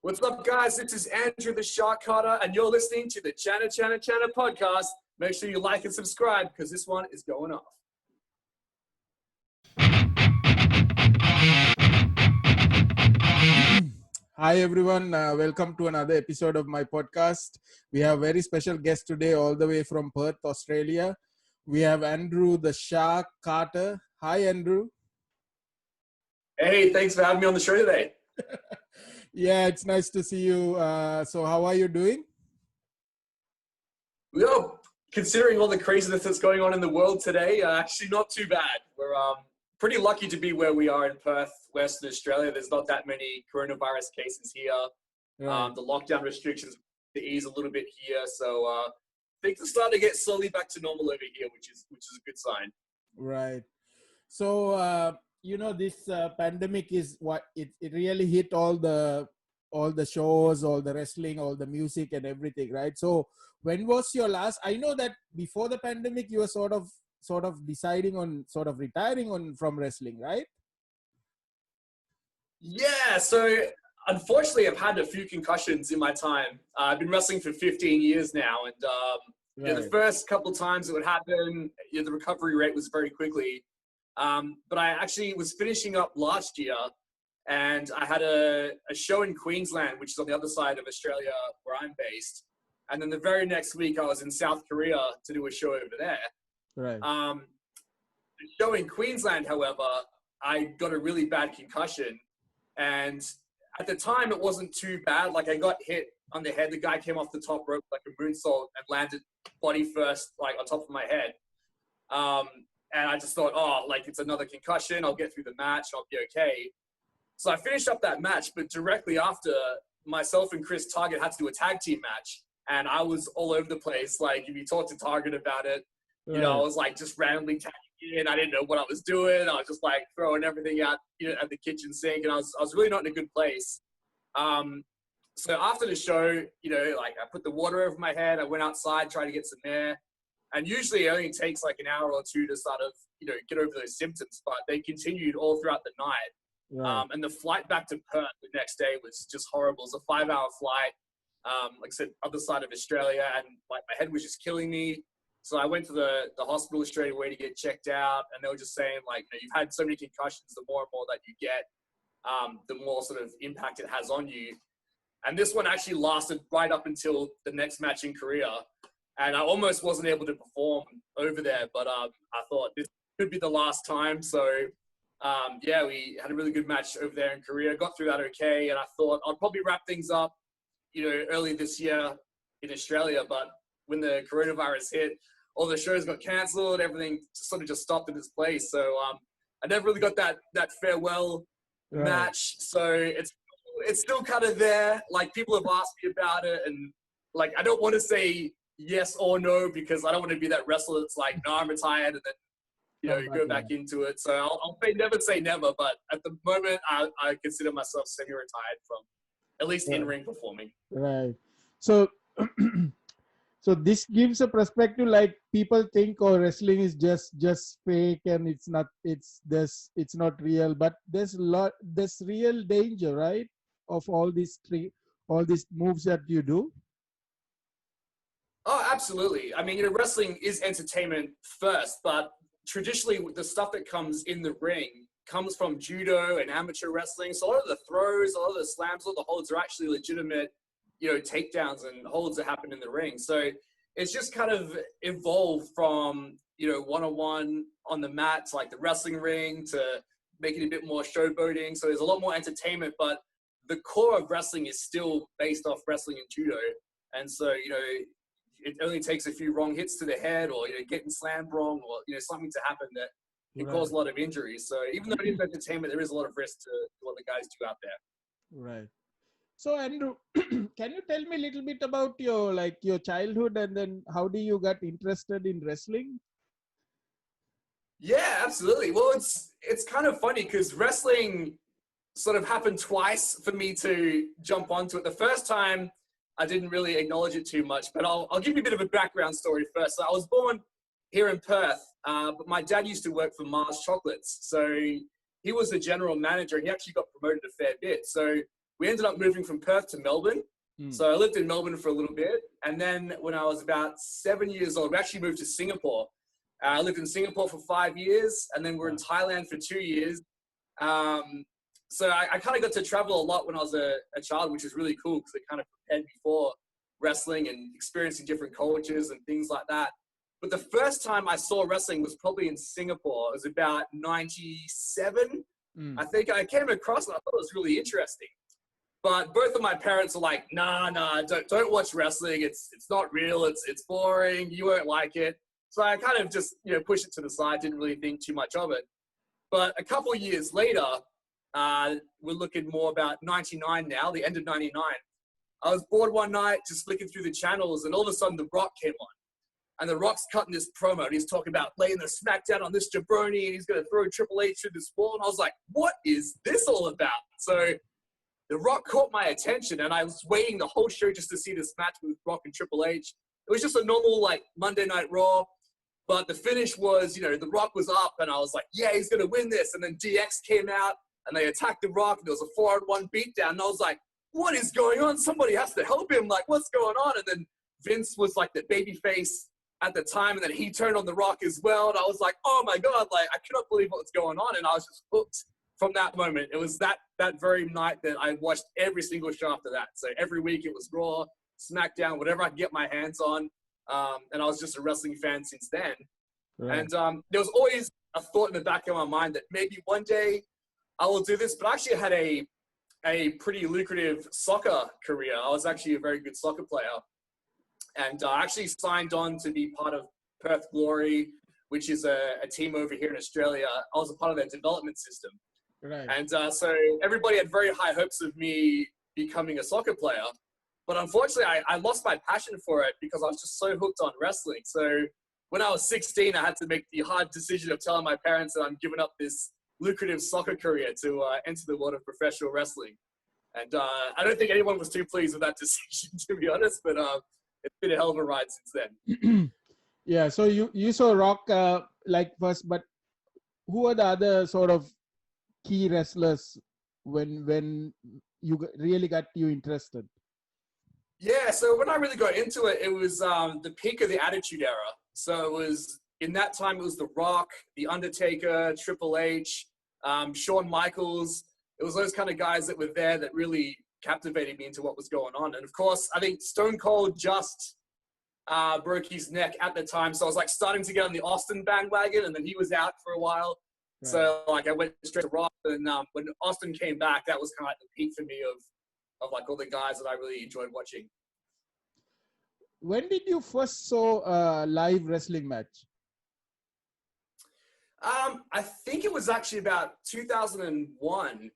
What's up, guys? This is Andrew the Shark Cutter, and you're listening to the Channa Channa Channa podcast. Make sure you like and subscribe because this one is going off. Hi everyone, welcome to another episode of my podcast. We have a very special guest today all the way from Perth, Australia. We have Andrew the Shark Carter. Hi Andrew. Hey, thanks for having me on the show today. Yeah, it's nice to see you. So how are you doing? Well, considering all the craziness that's going on in the world today, actually not too bad. We're pretty lucky to be where we are in Perth, Western Australia. There's not that many coronavirus cases here. Right. The lockdown restrictions ease a little bit here, so things are starting to get slowly back to normal over here, which is a good sign. Right. So this pandemic is what it really hit all the shows, all the wrestling, all the music and everything, right? So when was your last? I know that before the pandemic you were sort of deciding on sort of retiring from wrestling, right? Yeah, so unfortunately I've had a few concussions in my time. I've been wrestling for 15 years now, and right. The first couple of times it would happen, the recovery rate was very quickly. But I actually was finishing up last year, and I had a show in Queensland, which is on the other side of Australia where I'm based. And then the very next week I was in South Korea to do a show over there. Right. The show in Queensland, however, I got a really bad concussion. And at the time it wasn't too bad. Like, I got hit on the head. The guy came off the top rope like a moonsault and landed body first, like on top of my head. And I just thought, it's another concussion. I'll get through the match. I'll be okay. So I finished up that match, but directly after, myself and Chris Target had to do a tag team match. And I was all over the place. Like, if you talk to Target about it, right. You know, I was like just randomly tagging in. I didn't know what I was doing. I was just like throwing everything out, at the kitchen sink. And I was really not in a good place. So after the show, I put the water over my head. I went outside, tried to get some air. And usually it only takes like an hour or two to sort of, get over those symptoms, but they continued all throughout the night. Right. And the flight back to Perth the next day was just horrible. It was a 5-hour flight, like I said, other side of Australia, and like my head was just killing me. So I went to the hospital straight away to get checked out, and they were just saying, like, you've had so many concussions, the more and more that you get, the more sort of impact it has on you. And this one actually lasted right up until the next match in Korea. And I almost wasn't able to perform over there, but I thought this could be the last time. So, we had a really good match over there in Korea, got through that okay. And I thought I'd probably wrap things up, early this year in Australia. But when the coronavirus hit, all the shows got canceled, everything sort of just stopped in its place. So I never really got that farewell right. match. So it's still kind of there. Like, people have asked me about it, and like, I don't want to say yes or no, because I don't want to be that wrestler that's like, no, I'm retired, and then you go back into it. So I'll never say never, but at the moment I consider myself semi-retired from at least in-ring performing. Right. So so this gives a perspective, like, people think, wrestling is just fake and it's not real, but there's real danger, right, of all these moves that you do. Oh, absolutely. I mean, wrestling is entertainment first, but traditionally the stuff that comes in the ring comes from judo and amateur wrestling. So a lot of the throws, a lot of the slams, a lot of the holds are actually legitimate, takedowns and holds that happen in the ring. So it's just kind of evolved from, one-on-one on the mat to like the wrestling ring to making it a bit more showboating. So there's a lot more entertainment, but the core of wrestling is still based off wrestling and judo. And so, it only takes a few wrong hits to the head, or getting slammed wrong, or something to happen that can cause a lot of injuries. So even though it is entertainment, there is a lot of risk to what the guys do out there. Right. So Andrew, can you tell me a little bit about your childhood, and then how do you got interested in wrestling? Yeah, absolutely. Well, it's kind of funny because wrestling sort of happened twice for me to jump onto it. The first time, I didn't really acknowledge it too much, but I'll give you a bit of a background story first. So I was born here in Perth, but my dad used to work for Mars Chocolates. So he was the general manager, and he actually got promoted a fair bit. So we ended up moving from Perth to Melbourne. So I lived in Melbourne for a little bit. And then when I was about 7 years old, we actually moved to Singapore. I lived in Singapore for 5 years, and then we're in Thailand for 2 years. So I kind of got to travel a lot when I was a child, which is really cool because it kind of prepared me for wrestling and experiencing different cultures and things like that. But the first time I saw wrestling was probably in Singapore. It was about 97. I think I came across it. I thought it was really interesting. But both of my parents were like, nah, don't watch wrestling. It's not real. It's boring. You won't like it. So I kind of just, pushed it to the side. Didn't really think too much of it. But a couple of years later, we're looking more about 99 now, the end of 99. I was bored one night, just flicking through the channels, and all of a sudden The Rock came on. And The Rock's cutting this promo, and he's talking about laying the smackdown on this jabroni, and he's going to throw Triple H through this wall. And I was like, what is this all about? So The Rock caught my attention, and I was waiting the whole show just to see this match with Rock and Triple H. It was just a normal, Monday Night Raw. But the finish was, The Rock was up, and I was like, yeah, he's going to win this. And then DX came out, and they attacked The Rock, and there was a 4-on-1 beatdown. And I was like, what is going on? Somebody has to help him. What's going on? And then Vince was the baby face at the time, and then he turned on The Rock as well. And I was like, oh, my God, I cannot believe what's going on. And I was just hooked from that moment. It was that very night that I watched every single show after that. So every week it was Raw, SmackDown, whatever I could get my hands on. And I was just a wrestling fan since then. Right. And there was always a thought in the back of my mind that maybe one day I will do this. But I actually had a pretty lucrative soccer career. I was actually a very good soccer player. And I actually signed on to be part of Perth Glory, which is a team over here in Australia. I was a part of their development system. Right. And so everybody had very high hopes of me becoming a soccer player. But unfortunately, I lost my passion for it because I was just so hooked on wrestling. So when I was 16, I had to make the hard decision of telling my parents that I'm giving up this lucrative soccer career to enter the world of professional wrestling. And I don't think anyone was too pleased with that decision, to be honest. But it's been a hell of a ride since then. Yeah, so you saw Rock first, but who are the other sort of key wrestlers when you really got you interested? Yeah, so when I really got into it, it was the peak of the Attitude Era. So it was, in that time, it was The Rock, The Undertaker, Triple H, Shawn Michaels. It was those kind of guys that were there that really captivated me into what was going on. And of course, I think Stone Cold just broke his neck at the time. So I was starting to get on the Austin bandwagon, and then he was out for a while. Right. So I went straight to Rock. And when Austin came back, that was kind of the peak for me of all the guys that I really enjoyed watching. When did you first saw a live wrestling match? I think it was actually about 2001.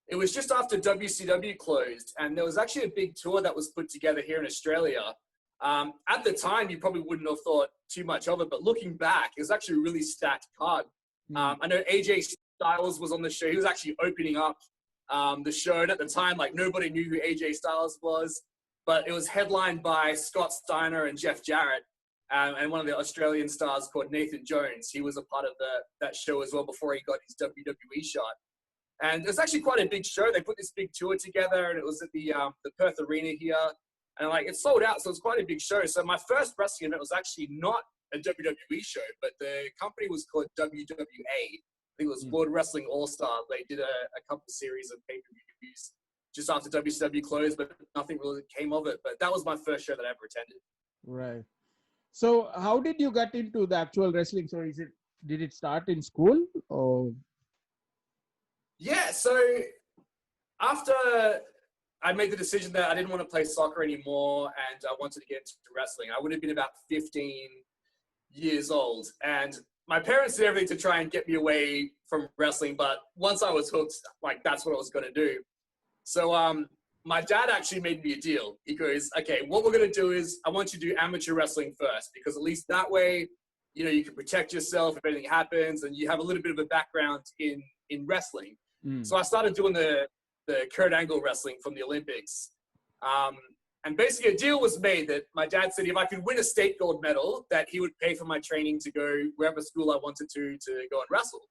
It was just after WCW closed, and there was actually a big tour that was put together here in Australia. At the time, you probably wouldn't have thought too much of it, but looking back, it was actually a really stacked card. I know AJ Styles was on the show. He was actually opening up the show, and at the time, nobody knew who AJ Styles was, but it was headlined by Scott Steiner and Jeff Jarrett, and one of the Australian stars called Nathan Jones. He was a part of that show as well before he got his WWE shot. And it was actually quite a big show. They put this big tour together, and it was at the Perth Arena here, and it sold out, so it was quite a big show. So my first wrestling event was actually not a WWE show, but the company was called WWA. I think it was World Wrestling All-Star. They did a couple series of pay-per-views just after WCW closed, but nothing really came of it. But that was my first show that I ever attended. Right. So how did you get into the actual wrestling? So did it start in school or? Yeah, so after I made the decision that I didn't want to play soccer anymore and I wanted to get into wrestling, I would have been about 15 years old. And my parents did everything to try and get me away from wrestling, but once I was hooked, that's what I was going to do. So my dad actually made me a deal. He goes, okay, what we're going to do is I want you to do amateur wrestling first, because at least that way, you can protect yourself if anything happens, and you have a little bit of a background in wrestling. So I started doing the Kurt Angle wrestling from the Olympics. And basically a deal was made that my dad said if I could win a state gold medal, that he would pay for my training to go wherever school I wanted to go and wrestle.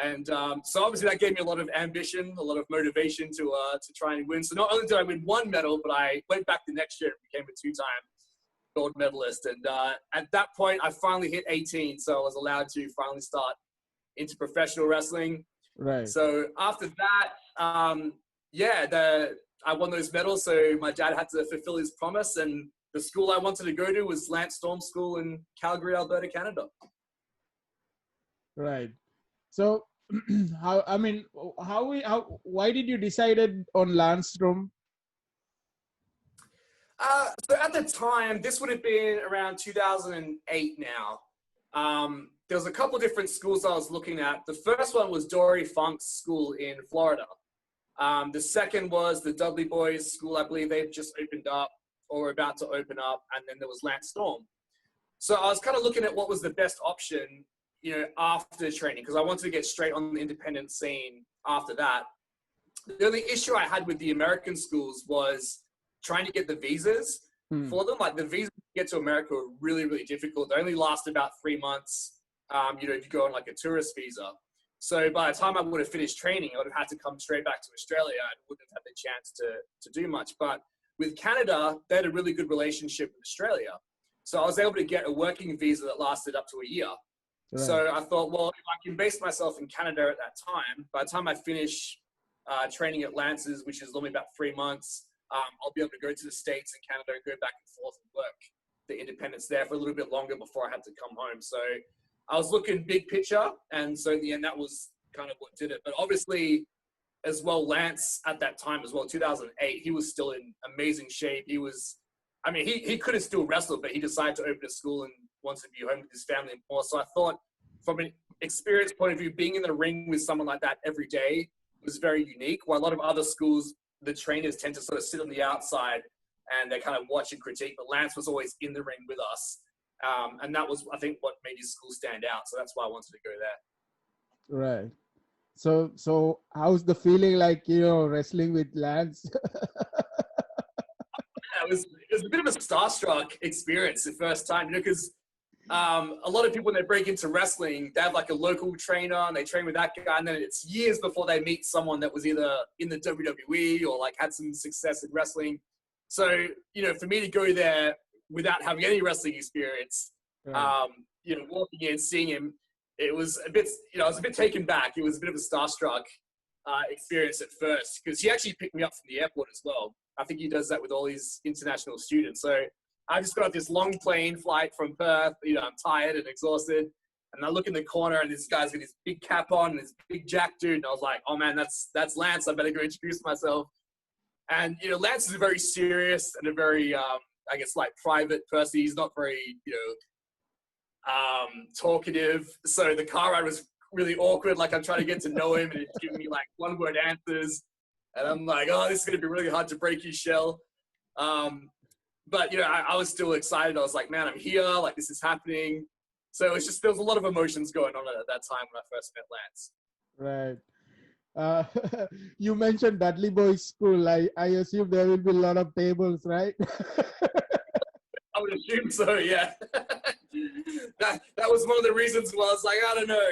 And so obviously that gave me a lot of ambition, a lot of motivation to try and win. So not only did I win one medal, but I went back the next year and became a 2-time gold medalist. And at that point, I finally hit 18, so I was allowed to finally start into professional wrestling. Right. So after that, I won those medals. So my dad had to fulfill his promise, and the school I wanted to go to was Landstrom School in Calgary, Alberta, Canada. Right. So, why did you decided on Landstrom? So at the time, this would have been around 2008 now. There was a couple of different schools I was looking at. The first one was Dory Funk's school in Florida. The second was the Dudley Boys School. I believe they've just opened up or were about to open up. And then there was Landstrom. So I was kind of looking at what was the best option, after training, because I wanted to get straight on the independent scene after that. The only issue I had with the American schools was trying to get the visas for them. Like the visas to get to America were really, really difficult. They only last about 3 months, if you go on like a tourist visa. So by the time I would have finished training, I would have had to come straight back to Australia and wouldn't have had the chance to do much. But with Canada, they had a really good relationship with Australia. So I was able to get a working visa that lasted up to a year. Right. So I thought, well, if I can base myself in Canada at that time, by the time I finish training at Lance's, which is normally about 3 months, I'll be able to go to the States and Canada, go back and forth and work the independence there for a little bit longer before I had to come home. So I was looking big picture. And so in the end, that was kind of what did it. But obviously, as well, Lance at that time as well, 2008, he was still in amazing shape. He was, he could have still wrestled, but he decided to open a school and wanted to be home with his family and more. So I thought from an experience point of view, being in the ring with someone like that every day was very unique. While a lot of other schools, the trainers tend to sort of sit on the outside and they kind of watch and critique, but Lance was always in the ring with us. And that was, I think, what made his school stand out. So that's why I wanted to go there. Right. So how's the feeling like, wrestling with Lance? It was a bit of a starstruck experience the first time, because a lot of people, when they break into wrestling, they have like a local trainer and they train with that guy, and then it's years before they meet someone that was either in the WWE or like had some success in wrestling. So, for me to go there without having any wrestling experience, right. Walking in, seeing him, it was a bit, I was a bit taken back. It was a bit of a starstruck experience at first, because he actually picked me up from the airport as well. I think he does that with all his international students. So I just got off this long plane flight from Perth. I'm tired and exhausted. And I look in the corner and this guy's got his big cap on and this big jack dude. And I was like, oh man, that's Lance. I better go introduce myself. And, Lance is a very serious and a very, private person. He's not very, talkative. So the car ride was really awkward. Like I'm trying to get to know him and he's giving me like one-word answers. And I'm like, oh, this is going to be really hard to break his shell. But, I was still excited. I was like, man, I'm here. Like, this is happening. So it's just, there was a lot of emotions going on at that time when I first met Lance. Right. You mentioned Dudley Boys School. I assume there will be a lot of tables, right? I would assume so, yeah. that was one of the reasons why I was like, I don't know,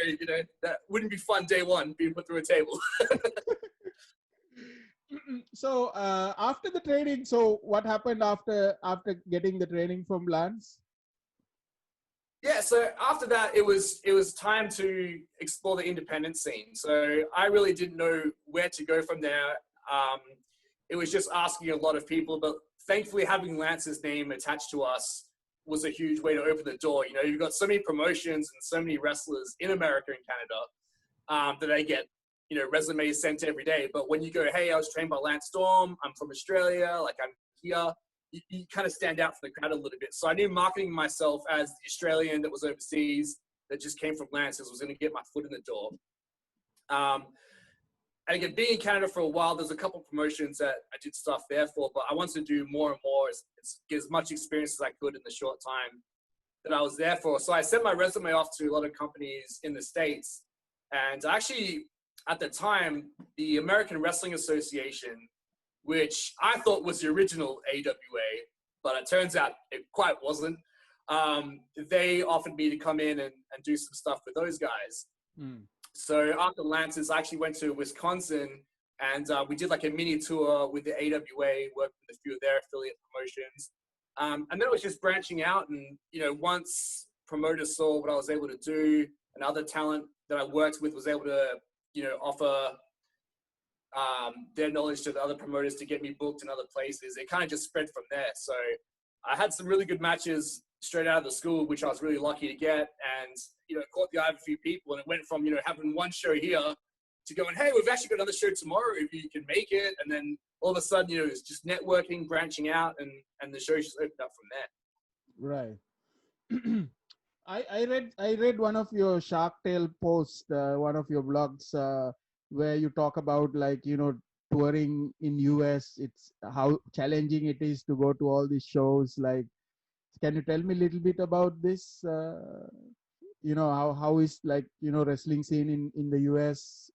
that wouldn't be fun day one, being put through a table. So after the training, so what happened after getting the training from Lance? Yeah, so after that, it was time to explore the independent scene. So I really didn't know where to go from there. It was just asking a lot of people, but thankfully having Lance's name attached to us was a huge way to open the door. You've got so many promotions and so many wrestlers in America and Canada that they get, resumes sent every day. But when you go, hey, I was trained by Lance Storm, I'm from Australia, like I'm here, you kind of stand out from the crowd a little bit. So I knew marketing myself as the Australian that was overseas, that just came from Lance's, was going to get my foot in the door. And again, being in Canada for a while, there's a couple of promotions that I did stuff there for, but I wanted to do more and more, get as much experience as I could in the short time that I was there for. So I sent my resume off to a lot of companies in the States. And actually, at the time, the American Wrestling Association, which I thought was the original AWA, but it turns out it quite wasn't. They offered me to come in and do some stuff with those guys. So after Lancers, I actually went to Wisconsin, and we did like a mini tour with the AWA, worked with a few of their affiliate promotions. And then it was just branching out, and once promoters saw what I was able to do, and other talent that I worked with was able to offer their knowledge to the other promoters to get me booked in other places, it kind of just spread from there. So I had some really good matches straight out of the school, which I was really lucky to get, and caught the eye of a few people, and it went from having one show here to going, hey, we've actually got another show tomorrow if you can make it. And then all of a sudden, it's just networking, branching out, and the show just opened up from Right. I read one of your Shark Tale posts, one of your blogs, where you talk about touring in US. It's how challenging it is to go to all these shows. Like, can you tell me a little bit about this? How is wrestling scene in the US?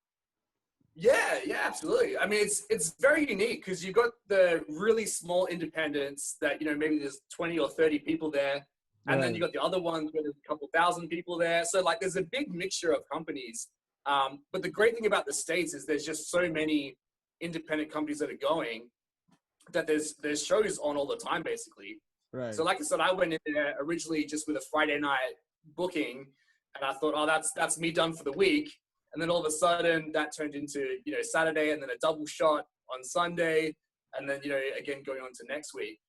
Yeah, absolutely. I mean, it's very unique because you've got the really small independents that maybe there's 20 or 30 people there, and then you got the other ones where there's a couple thousand people there. So like, there's a big mixture of companies. But the great thing about the States is there's just so many independent companies that are going that there's shows on all the time, basically. Right. So like I said, I went in there originally just with a Friday night booking, and I thought, oh, that's me done for the week. And then all of a sudden that turned into, Saturday, and then a double shot on Sunday, and then, again, going on to next week.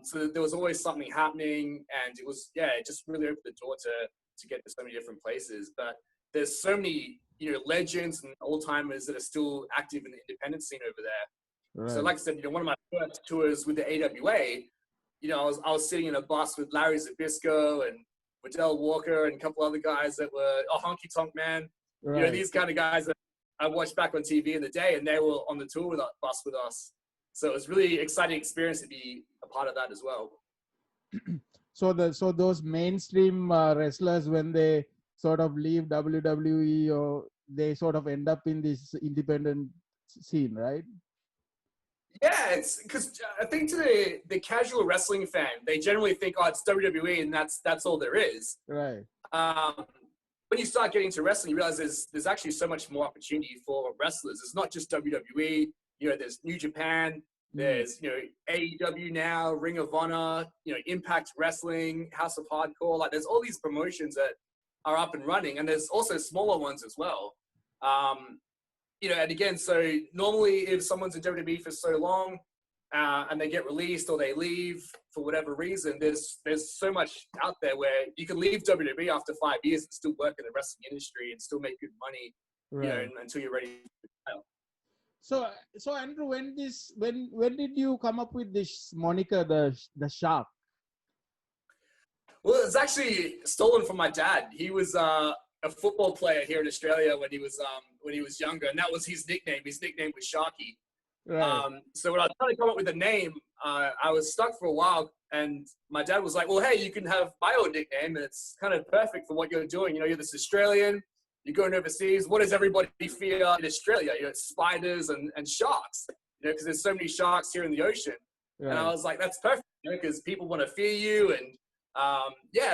So there was always something happening, and it was, it just really opened the door to get to so many different places. But there's so many, legends and old timers that are still active in the independent scene over there. Right. So like I said, one of my first tours with the AWA, I was sitting in a bus with Larry Zbyszko and Waddell Walker and a couple other guys that were Honky Tonk Man. Right. These kind of guys that I watched back on TV in the day, and they were on the tour bus with us. So it was really exciting experience to be a part of that as well. So those mainstream wrestlers, when they sort of leave WWE, or they sort of end up in this independent scene, right? Yeah, it's because I think to the casual wrestling fan, they generally think, oh, it's WWE and that's all there is. Right. When you start getting into wrestling, you realize there's actually so much more opportunity for wrestlers. It's not just WWE. There's New Japan. There's AEW now, Ring of Honor. Impact Wrestling, House of Hardcore. Like, there's all these promotions that are up and running, and there's also smaller ones as well. And again, so normally if someone's in WWE for so long and they get released or they leave for whatever reason, there's so much out there where you can leave WWE after 5 years and still work in the wrestling industry and still make good money, right, until you're ready to retire. So Andrew, when did you come up with this moniker, the Shark? Well, it's actually stolen from my dad. He was a football player here in Australia when he was younger, and that was his nickname. His nickname was Sharky. Right. So when I was trying to come up with a name, I was stuck for a while, and my dad was like, well, hey, you can have my old nickname, and it's kind of perfect for what you're doing. You're this Australian, you're going overseas. What does everybody fear in Australia? It's spiders and sharks, because there's so many sharks here in the ocean. Right. And I was like, that's perfect, because people want to fear you. And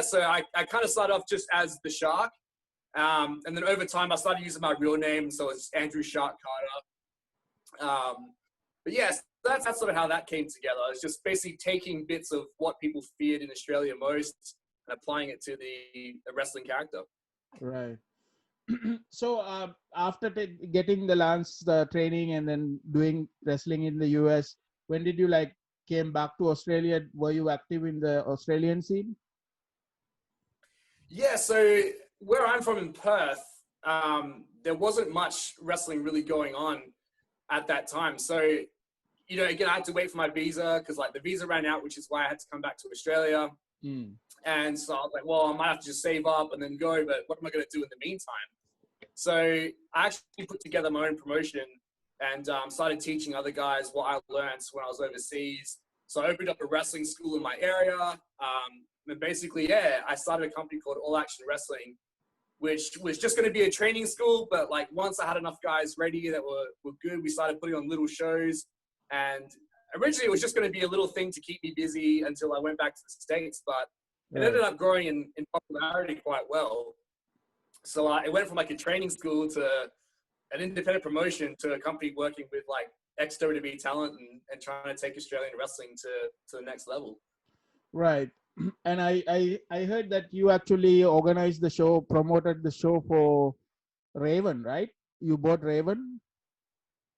so I kind of started off just as the Shark. And then over time, I started using my real name, so it's Andrew Shark Carter. But yes, that's sort of how that came together. It's just basically taking bits of what people feared in Australia most and applying it to the wrestling character. Right. So after getting the Lance training and then doing wrestling in the US, when did you came back to Australia? Were you active in the Australian scene? Yeah, so where I'm from in Perth, there wasn't much wrestling really going on at that time. So, again, I had to wait for my visa because the visa ran out, which is why I had to come back to Australia. And so I was like, well, I might have to just save up and then go, but what am I going to do in the meantime? So I actually put together my own promotion and started teaching other guys what I learned when I was overseas. So I opened up a wrestling school in my area. And basically, I started a company called All Action Wrestling, which was just going to be a training school. But once I had enough guys ready that were good, we started putting on little shows. And originally it was just going to be a little thing to keep me busy until I went back to the States. But it ended up growing in popularity quite well. So it went from like a training school to an independent promotion to a company working with like ex-WWE talent and trying to take Australian wrestling to the next level. Right. And I heard that you actually organized the show, promoted the show for Raven, right? You bought Raven?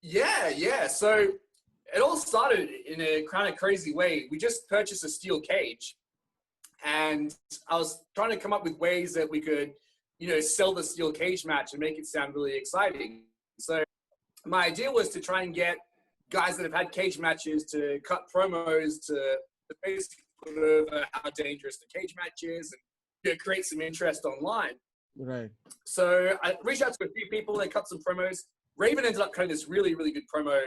Yeah. So it all started in a kind of crazy way. We just purchased a steel cage, and I was trying to come up with ways that we could, sell the steel cage match and make it sound really exciting. So my idea was to try and get guys that have had cage matches to cut promos to basically put over how dangerous the cage match is and create some interest online. Right. So I reached out to a few people. They cut some promos. Raven ended up cutting this really, really good promo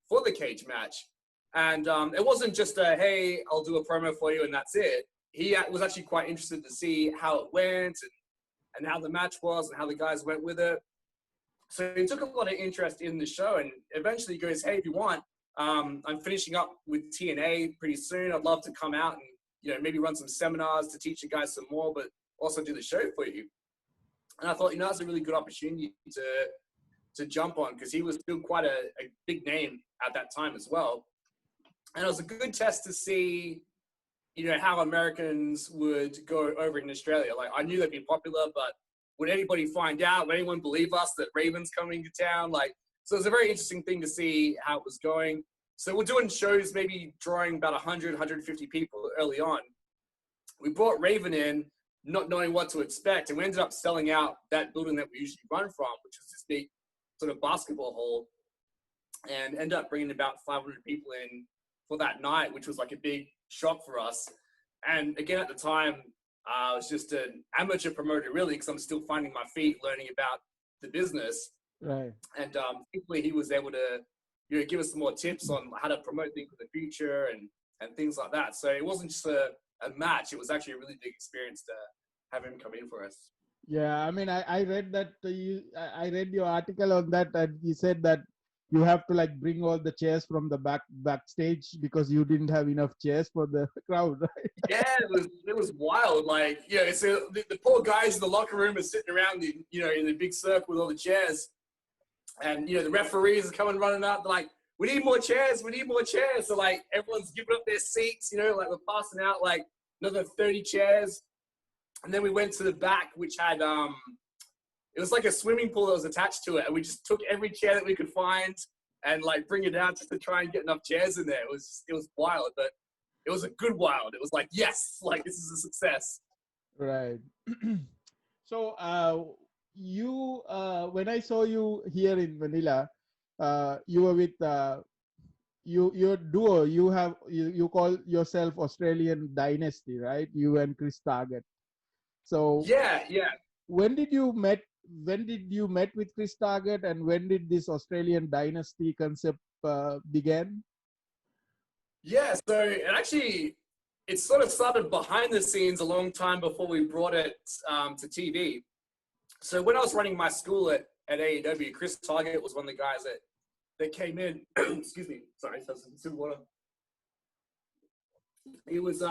for the cage match. And it wasn't just a, hey, I'll do a promo for you and that's it. He was actually quite interested to see how it went and how the match was and how the guys went with it. So he took a lot of interest in the show and eventually goes, hey, if you want, I'm finishing up with TNA pretty soon. I'd love to come out and, maybe run some seminars to teach you guys some more, but also do the show for you. And I thought, that's a really good opportunity to jump on because he was still quite a big name at that time as well. And it was a good test to see, how Americans would go over in Australia. Like, I knew they'd be popular, but would anybody find out? Would anyone believe us that Raven's coming to town? Like, so it was a very interesting thing to see how it was going. So we're doing shows, maybe drawing about 100, 150 people early on. We brought Raven in, not knowing what to expect, and we ended up selling out that building that we usually run from, which is this big sort of basketball hall, and ended up bringing about 500 people in for that night, which was like a big shock for us. And again, at the time, I was just an amateur promoter, really, because I'm still finding my feet, learning about the business. Right. And thankfully, he was able to give us some more tips on how to promote things for the future and things like that. So it wasn't just a match. It was actually a really big experience to have him come in for us. Yeah, I mean, I read that I read your article on that, and you said that you have to like bring all the chairs from the backstage because you didn't have enough chairs for the crowd, right? Yeah, it was wild. Like, so the poor guys in the locker room are sitting around in the big circle with all the chairs, and the referees are coming running up. They're like, we need more chairs. We need more chairs. So like everyone's giving up their seats. Like we're passing out like another 30 chairs. And then we went to the back, which had, it was like a swimming pool that was attached to it. And we just took every chair that we could find and like bring it out just to try and get enough chairs in there. It was wild, but it was a good wild. It was like, yes, like this is a success. Right. So you, when I saw you here in Manila, you were with your duo. You call yourself Australian Dynasty, right? You and Chris Target. So yeah. When did you met with Chris Target, and when did this Australian Dynasty concept began? Yeah, so it sort of started behind the scenes a long time before we brought it to TV. So when I was running my school at AEW, Chris Target was one of the guys that came in. Excuse me, sorry, some water. He was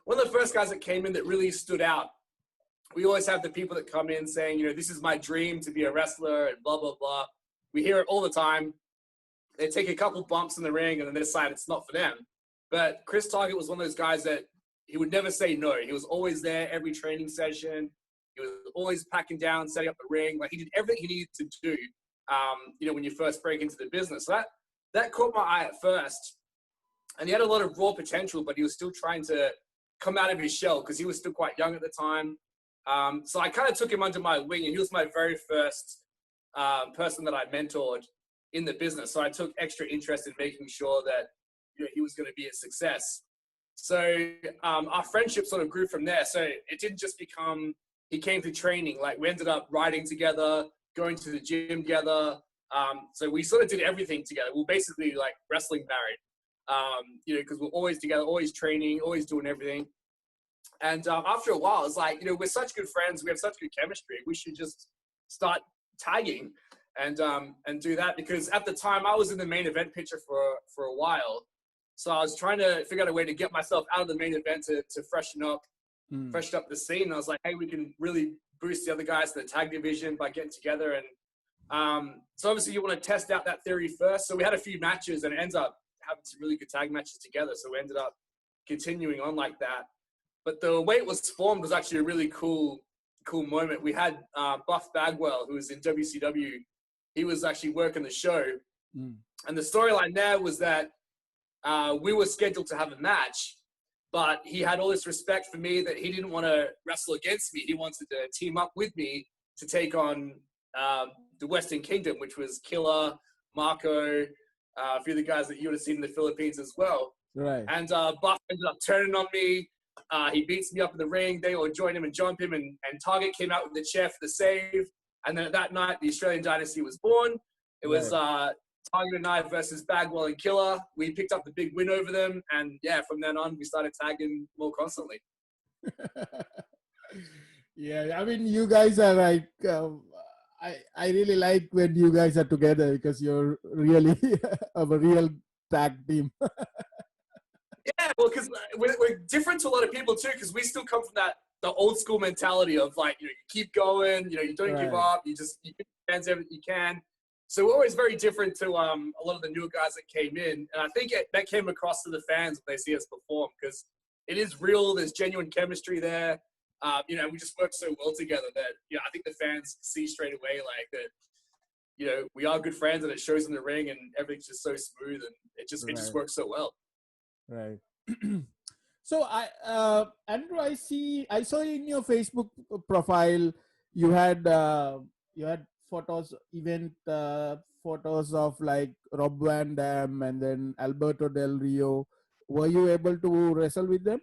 one of the first guys that came in that really stood out. We always have the people that come in saying, this is my dream to be a wrestler and blah, blah, blah. We hear it all the time. They take a couple bumps in the ring and then they decide it's not for them. But Chris Target was one of those guys that he would never say no. He was always there every training session. He was always packing down, setting up the ring. Like he did everything he needed to do, when you first break into the business. So that caught my eye at first. And he had a lot of raw potential, but he was still trying to come out of his shell because he was still quite young at the time. So I kind of took him under my wing, and he was my very first person that I mentored in the business. So I took extra interest in making sure that he was going to be a success. So our friendship sort of grew from there. So it didn't just become he came to training. Like we ended up riding together, going to the gym together. So we sort of did everything together. We were basically like wrestling married. Because we're always together, always training, always doing everything. And after a while, it's like, we're such good friends. We have such good chemistry. We should just start tagging and do that. Because at the time, I was in the main event picture for a while. So I was trying to figure out a way to get myself out of the main event to freshen up the scene. And I was like, hey, we can really boost the other guys in the tag division by getting together. And so obviously you want to test out that theory first. So we had a few matches and it ends up having some really good tag matches together. So we ended up continuing on like that. But the way it was formed was actually a really cool moment. We had Buff Bagwell, who was in WCW. He was actually working the show. And the storyline there was that we were scheduled to have a match, but he had all this respect for me that he didn't want to wrestle against me. He wanted to team up with me to take on the Western Kingdom, which was Killer, Marco, a few of the guys that you would have seen in the Philippines as well. Right. And Buff ended up turning on me. He beats me up in the ring. They all join him and jump him. And Target came out with the chair for the save. And then that night, the Australian Dynasty was born. It was Target and I versus Bagwell and Killer. We picked up the big win over them. And yeah, from then on, we started tagging more constantly. Yeah, I mean, you guys are like, I really like when you guys are together because you're really of a real tag team. Yeah, well, because we're different to a lot of people too, because we still come from the old school mentality of like, you keep going, you don't give up, you give fans everything you can. So we're always very different to a lot of the newer guys that came in, and I think that came across to the fans when they see us perform, because it is real. There's genuine chemistry there. We just work so well together that I think the fans see straight away like that. We are good friends, and it shows in the ring, and everything's just so smooth, and it just works so well. Right. So Andrew, I saw in your Facebook profile you had photos, event photos of like Rob Van Dam and then Alberto Del Rio. Were you able to wrestle with them?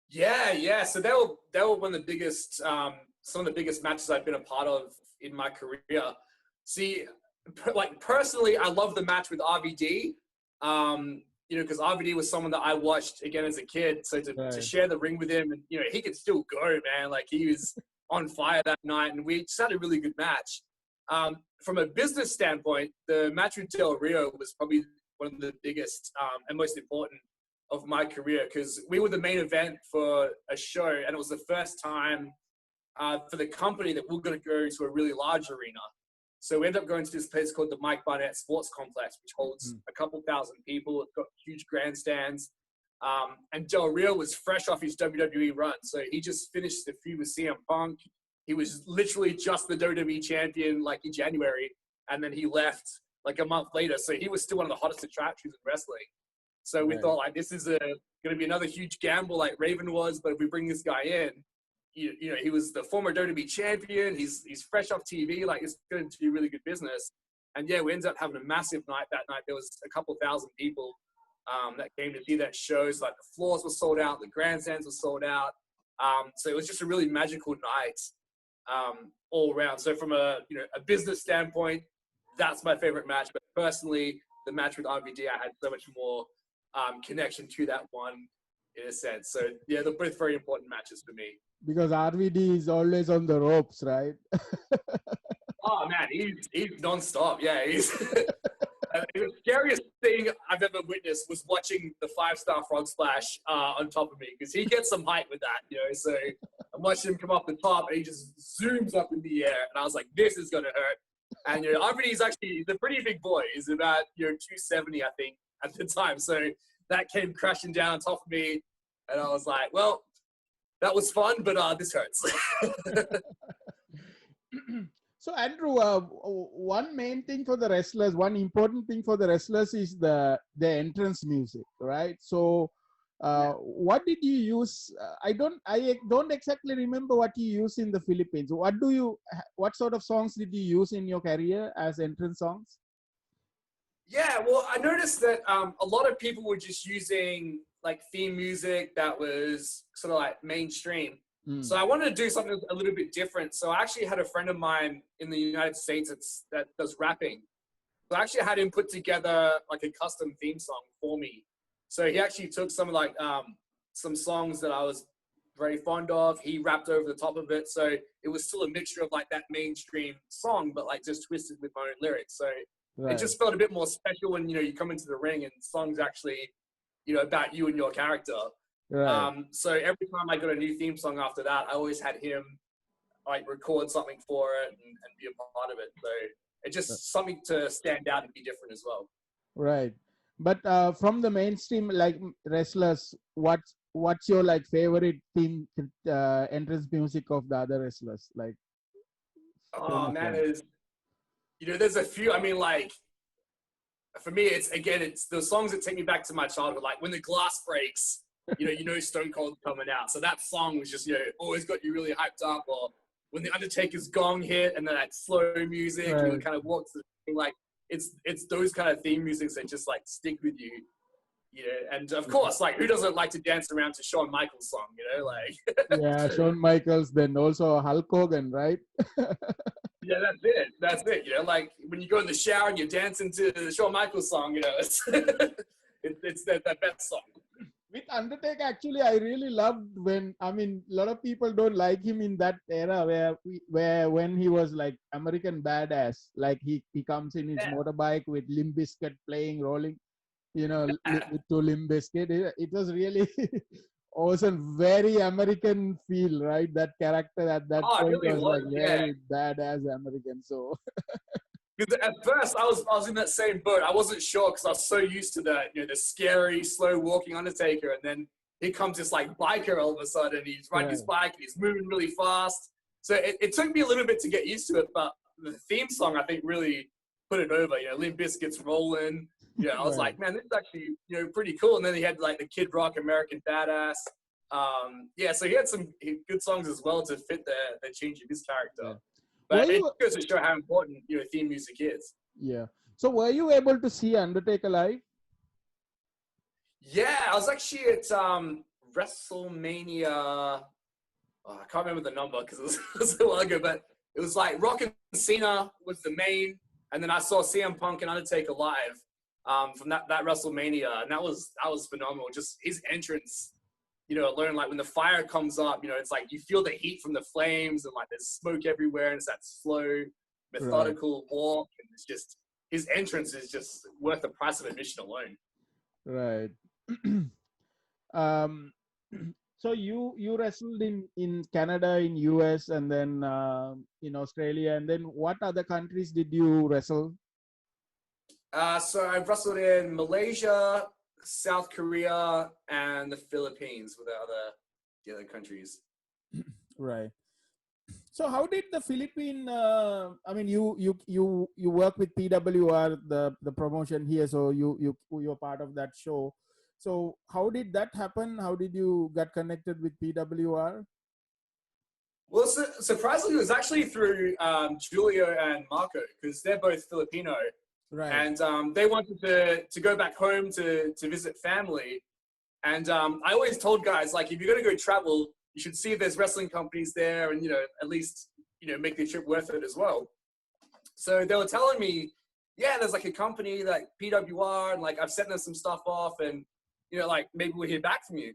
Yeah. So they were one of the biggest, some of the biggest matches I've been a part of in my career. See, like personally, I love the match with RVD. Because RVD was someone that I watched again as a kid. So to share the ring with him, and he could still go, man. Like he was on fire that night, and we just had a really good match. From a business standpoint, the match with Del Rio was probably one of the biggest and most important of my career, because we were the main event for a show, and it was the first time for the company that we were going to go to a really large arena. So we ended up going to this place called the Mike Barnett Sports Complex, which holds a couple thousand people. It's got huge grandstands. And Del Rio was fresh off his WWE run. So he just finished the feud with CM Punk. He was literally just the WWE champion like in January. And then he left like a month later. So he was still one of the hottest attractions in wrestling. So we thought like, this is going to be another huge gamble like Raven was. But if we bring this guy in, he was the former WWE champion. He's fresh off TV. Like, it's going to be really good business. And yeah, we ended up having a massive night that night. There was a couple thousand people that came to see that show. So like the floors were sold out, the grandstands were sold out. So it was just a really magical night all around. So from a business standpoint, that's my favorite match. But personally, the match with RVD, I had so much more connection to that one in a sense. So yeah, they're both very important matches for me. Because RVD is always on the ropes, right? Oh man, he's nonstop. Yeah, he's the scariest thing I've ever witnessed was watching the 5-star frog splash on top of me, because he gets some height with that, So I'm watching him come off the top, and he just zooms up in the air, and I was like, "This is gonna hurt." And he's a pretty big boy. He's about 270, I think, at the time. So that came crashing down on top of me, and I was like, "Well, that was fun, but this hurts." So Andrew, one main thing for the wrestlers, one important thing for the wrestlers is the entrance music, right? So what did you use? I don't exactly remember what you used in the Philippines. What sort of songs did you use in your career as entrance songs? Yeah, well, I noticed that a lot of people were just using like theme music that was sort of like mainstream. So I wanted to do something a little bit different. So I actually had a friend of mine in the United States that does rapping. So I actually had him put together like a custom theme song for me. So he actually took some some songs that I was very fond of. He rapped over the top of it. So it was still a mixture of like that mainstream song, but like just twisted with my own lyrics. So it just felt a bit more special when, you come into the ring and songs actually, about you and your character. Right. So every time I got a new theme song after that, I always had him like record something for it and be a part of it. So it's just something to stand out and be different as well. Right. But from the mainstream like wrestlers, what's your like favorite theme entrance music of the other wrestlers? Like, Oh man, there's a few. I mean, like for me, it's the songs that take me back to my childhood. Like when the glass breaks, Stone Cold's coming out. So that song was just always got you really hyped up. Or when the Undertaker's gong hit and then that slow music, right. you kind of walk through, like it's those kind of theme musics that just like stick with you. And of course, like who doesn't like to dance around to Shawn Michaels song, like yeah, Shawn Michaels, then also Hulk Hogan, right? Yeah, that's it. Like when you go in the shower and you're dancing to the Shawn Michaels song, it's it's that best song. With Undertaker, actually, I really loved when, a lot of people don't like him in that era where when he was like American Badass, like he comes in his motorbike with Limp Bizkit playing, rolling, with to Limp Bizkit. It was really awesome, very American feel, right? That character at that point really was like very badass American. So. Because at first I was in that same boat. I wasn't sure because I was so used to the the scary, slow walking Undertaker, and then he comes this like biker all of a sudden. He's riding his bike and he's moving really fast. So it took me a little bit to get used to it, but the theme song I think really put it over. Limp Bizkit's rolling. I was like, man, this is actually pretty cool. And then he had like the Kid Rock, American Badass. So he had some good songs as well to fit the change of his character. Yeah. But it goes to show how important theme music is. Yeah. So were you able to see Undertaker live? Yeah, I was actually at WrestleMania. I can't remember the number because it was a while ago, but it was like Rock and Cena was the main, and then I saw CM Punk and Undertaker live from that WrestleMania, and that was phenomenal. Just his entrance. Alone, like when the fire comes up, it's like you feel the heat from the flames and like there's smoke everywhere and it's that slow, methodical walk. And it's just, his entrance is just worth the price of admission alone. Right. So you wrestled in Canada, in US, and then in Australia. And then what other countries did you wrestle? So I've wrestled in Malaysia, South Korea, and the Philippines with the other countries. Right. So how did the Philippine? You work with PWR, the promotion here, so you're part of that show. So how did that happen? How did you get connected with PWR? Well, surprisingly, it was actually through Julio and Marco because they're both Filipino. Right. And they wanted to go back home to visit family. And I always told guys, like, if you're going to go travel, you should see if there's wrestling companies there and, at least, make the trip worth it as well. So they were telling me, yeah, there's like a company like PWR and like I've sent them some stuff off and, like maybe we'll hear back from you.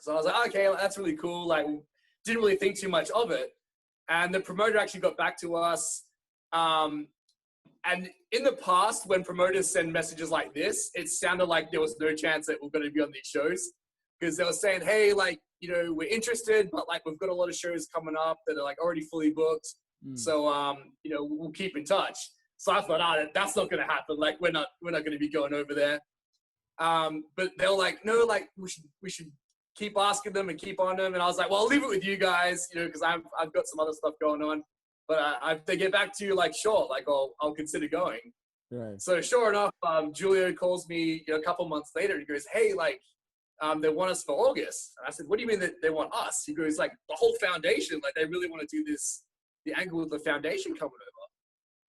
So I was like, okay, that's really cool. Like, didn't really think too much of it. And the promoter actually got back to us. And in the past, when promoters send messages like this, it sounded like there was no chance that we're going to be on these shows because they were saying, hey, like, we're interested, but like we've got a lot of shows coming up that are like already fully booked. So, we'll keep in touch. So I thought, that's not going to happen. Like, we're not going to be going over there. But they were like, no, like we should keep asking them and keep on them. And I was like, well, I'll leave it with you guys, because I've got some other stuff going on. But if they get back to you, like, sure, like I'll consider going. Right. So sure enough, Julio calls me a couple months later. He goes, hey, like, they want us for August. And I said, what do you mean that they want us? He goes, like, the whole foundation, like they really want to do this, the angle with the foundation coming over.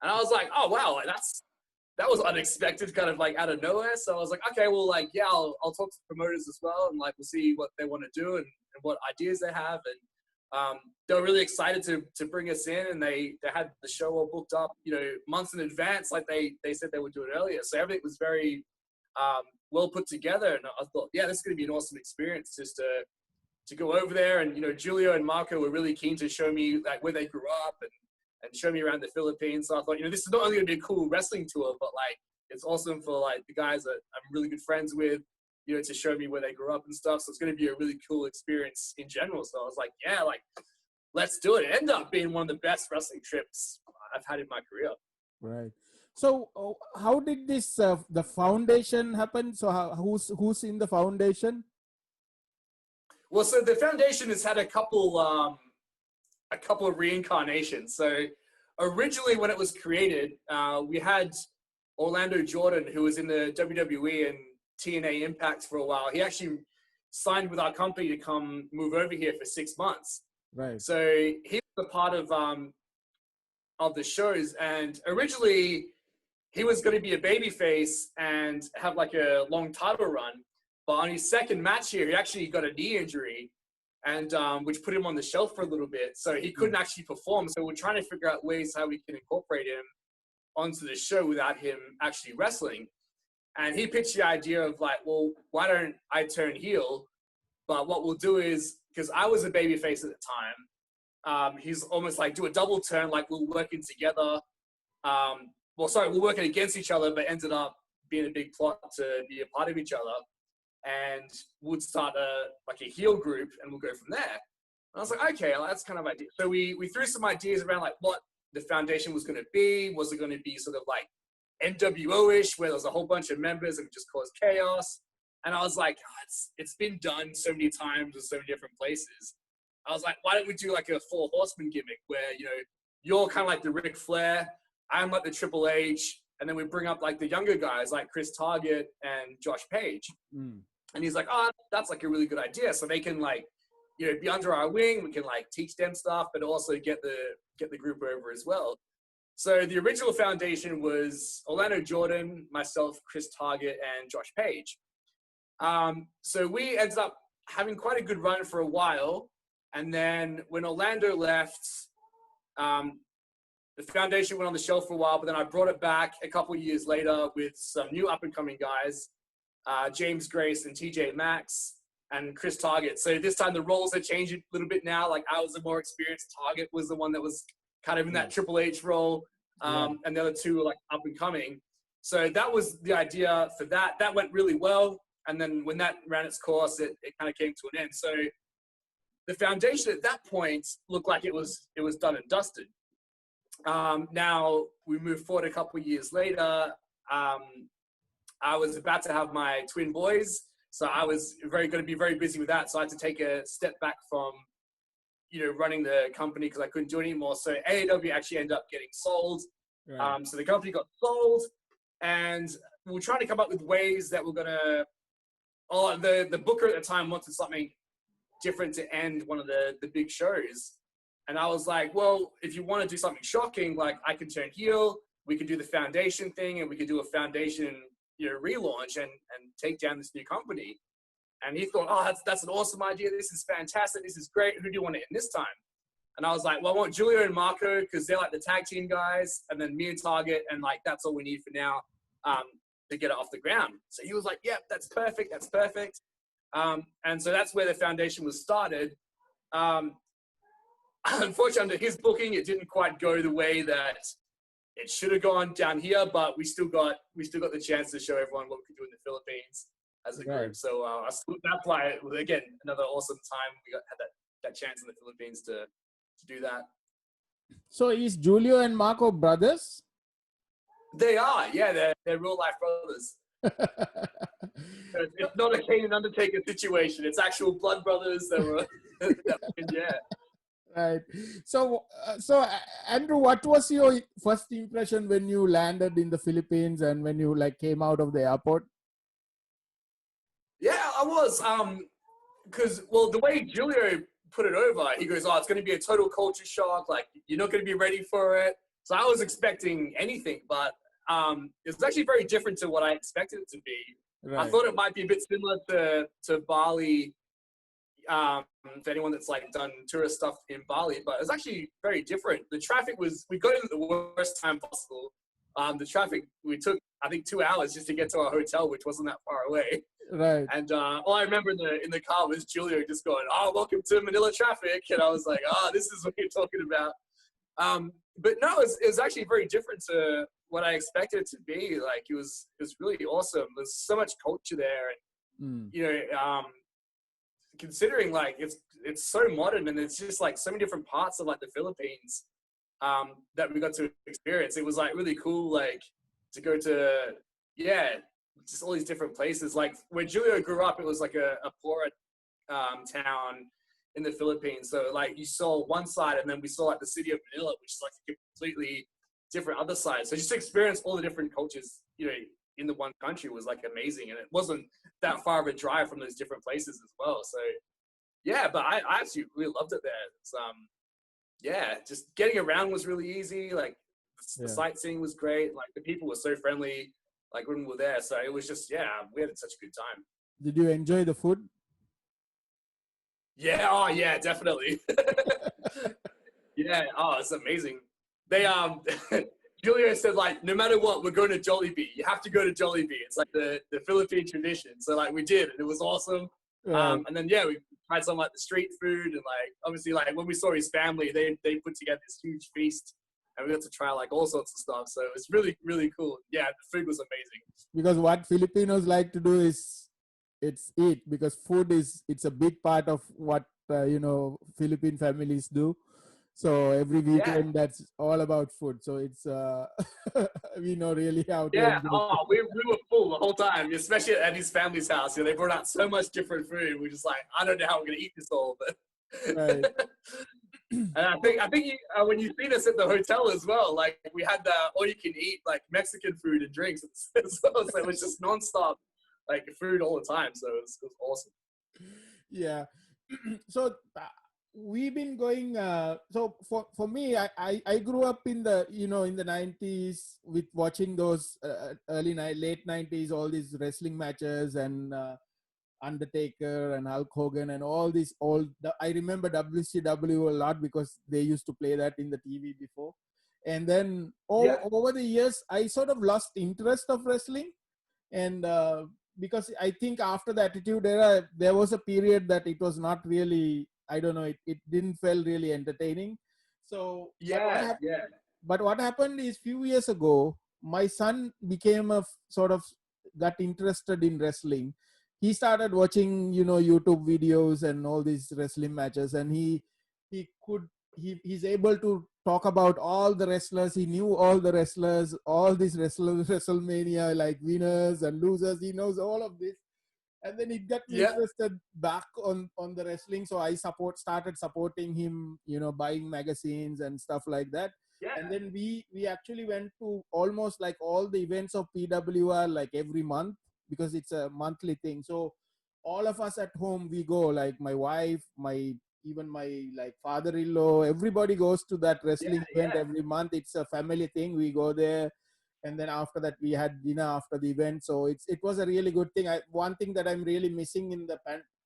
And I was like, oh, wow, like, that was unexpected, kind of like out of nowhere. So I was like, okay, well, like, yeah, I'll talk to the promoters as well. And like, we'll see what they want to do and what ideas they have. And they were really excited to bring us in, and they had the show all booked up, months in advance, like they said they would do it earlier. So everything was very well put together, and I thought, yeah, this is going to be an awesome experience just to go over there. And Julio and Marco were really keen to show me like where they grew up and show me around the Philippines. So I thought, this is not only going to be a cool wrestling tour, but like it's awesome for like the guys that I'm really good friends with, to show me where they grew up and stuff. So it's going to be a really cool experience in general. So I was like, yeah, like let's do it. It ended up being one of the best wrestling trips I've had in my career. Right. So how did this the foundation happen? So who's in the foundation? Well, so the foundation has had a couple of reincarnations. So originally, when it was created, we had Orlando Jordan, who was in the WWE and TNA Impact for a while. He actually signed with our company to come move over here for 6 months. Right. So he was a part of the shows, and originally he was going to be a babyface and have like a long title run. But on his second match here, he actually got a knee injury, and which put him on the shelf for a little bit. So he couldn't actually perform. So we're trying to figure out ways how we can incorporate him onto the show without him actually wrestling. And he pitched the idea of like, well, why don't I turn heel? But what we'll do is, because I was a babyface at the time, he's almost like do a double turn, like we're working together. We're working against each other, but ended up being a big plot to be a part of each other. And would start a heel group, and we'll go from there. And I was like, okay, well, that's kind of idea. So we threw some ideas around like what the foundation was going to be. Was it going to be sort of like NWO-ish, where there's a whole bunch of members and just cause chaos? And I was like, it's been done so many times in so many different places. I was like, why don't we do like a 4 horseman gimmick where, you know, you're kind of like the Ric Flair, I'm like the Triple H, and then we bring up like the younger guys like Chris Target and Josh Page. And he's like, oh, that's like a really good idea. So they can like, you know, be under our wing. We can like teach them stuff, but also get the group over as well. So the original foundation was Orlando Jordan, myself, Chris Target, and Josh Page. So we ended up having quite a good run for a while. And then when Orlando left, the foundation went on the shelf for a while, but then I brought it back a couple of years later with some new up-and-coming guys, James Grace and TJ Maxx and Chris Target. So this time the roles had changed a little bit now. Like I was the more experienced. Target was the one that was kind of in that Triple H role. And the other two were like up-and-coming. So that was the idea for that. That went really well. And then when that ran its course, it kind of came to an end. So the foundation at that point looked like it was done and dusted. Now we moved forward a couple of years later. I was about to have my twin boys, so I was going to be very busy with that. So I had to take a step back from, you know, running the company because I couldn't do it anymore. So AEW actually ended up getting sold. Right. So the company got sold, and we were trying to come up with ways that we're gonna. The booker at the time wanted something different to end one of the big shows. And I was like, well, if you want to do something shocking, like I can turn heel, we could do the foundation thing, and we could do a foundation, you know, relaunch and take down this new company. And he thought, oh, that's an awesome idea. This is fantastic. This is great. Who do you want it in this time? And I was like, well, I want Julio and Marco because they're like the tag team guys, and then me and Target, and like that's all we need for now to get it off the ground. So he was like, yeah, that's perfect. That's perfect. And so that's where the foundation was started. Unfortunately, under his booking, it didn't quite go the way that it should have gone down here, but we still got the chance to show everyone what we could do in the Philippines as a group. So that's why it was, again, another awesome time. We had that chance in the Philippines to do that. So is Julio and Marco brothers? They are, yeah. They're real life brothers. It's not a Kane and Undertaker situation. It's actual blood brothers that were, yeah. Right. So Andrew, what was your first impression when you landed in the Philippines and when you like came out of the airport? Yeah, I was. Because, well, the way Julio put it over, he goes, oh, it's going to be a total culture shock. Like, you're not going to be ready for it. So I was expecting anything, but it was actually very different to what I expected it to be. Right. I thought it might be a bit similar to Bali, for anyone that's like done tourist stuff in Bali, but it was actually very different. The traffic we got in at the worst time possible. The traffic, we took, I think, 2 hours just to get to our hotel, which wasn't that far away. Right. And all I remember in the car was Julio just going, oh, welcome to Manila traffic. And I was like, oh, this is what you're talking about. But no, it was actually very different to what I expected it to be. Like, it was really awesome. There's so much culture there. And, you know, considering like it's so modern and it's just like so many different parts of like the Philippines that we got to experience. It was like really cool, like to go to, yeah, just all these different places. Like where Julio grew up, it was like a poorer town in the Philippines. So like you saw one side, and then we saw like the city of Manila, which is like a completely different other side. So just to experience all the different cultures, you know, in the one country was like amazing, and it wasn't that far of a drive from those different places as well. So yeah, but I actually really loved it there. It's, yeah, just getting around was really easy. Like the sightseeing was great. Like the people were so friendly. Like when we were there, so it was just, yeah, we had such a good time. Did you enjoy the food? Yeah, oh yeah, definitely. Yeah, oh, it's amazing. They Julio said like, no matter what, we're going to Jollibee. You have to go to Jollibee. It's like the Philippine tradition. So like we did, and it was awesome. And then yeah, we tried some like the street food, and like obviously like when we saw his family, they put together this huge feast, and we got to try like all sorts of stuff. So it's really, really cool. Yeah, the food was amazing. Because what Filipinos like to do is it's eat, because food it's a big part of what Philippine families do. So every weekend that's all about food. So it's we know really how to yeah. enjoy Oh, we were full the whole time, especially at his family's house. You know, they brought out so much different food. We're just like, I don't know how we're gonna eat this all, but. Right. And I think you, when you seen us at the hotel as well, like we had all you can eat like Mexican food and drinks as well. So it was just nonstop like food all the time. So it was awesome. Yeah. So we've been going. So for me, I grew up in the in the 90s with watching those late 90s, all these wrestling matches and. Undertaker and Hulk Hogan and all these I remember WCW a lot because they used to play that in the TV before. And then over the years, I sort of lost interest of wrestling. And because I think after the Attitude Era, there was a period that it was not really, I don't know, it didn't feel really entertaining. So but what happened is few years ago, my son became got interested in wrestling. He started watching, YouTube videos and all these wrestling matches, and he's able to talk about all the wrestlers. He knew all the wrestlers, all these wrestlers, WrestleMania, like winners and losers. He knows all of this. And then he got me interested back on the wrestling. So I started supporting him, buying magazines and stuff like that. Yeah. And then we actually went to almost like all the events of PWR like every month, because it's a monthly thing. So all of us at home, we go, like my wife, even my like father-in-law, everybody goes to that wrestling event every month. It's a family thing. We go there. And then after that, we had dinner after the event. So it was a really good thing. One thing that I'm really missing in the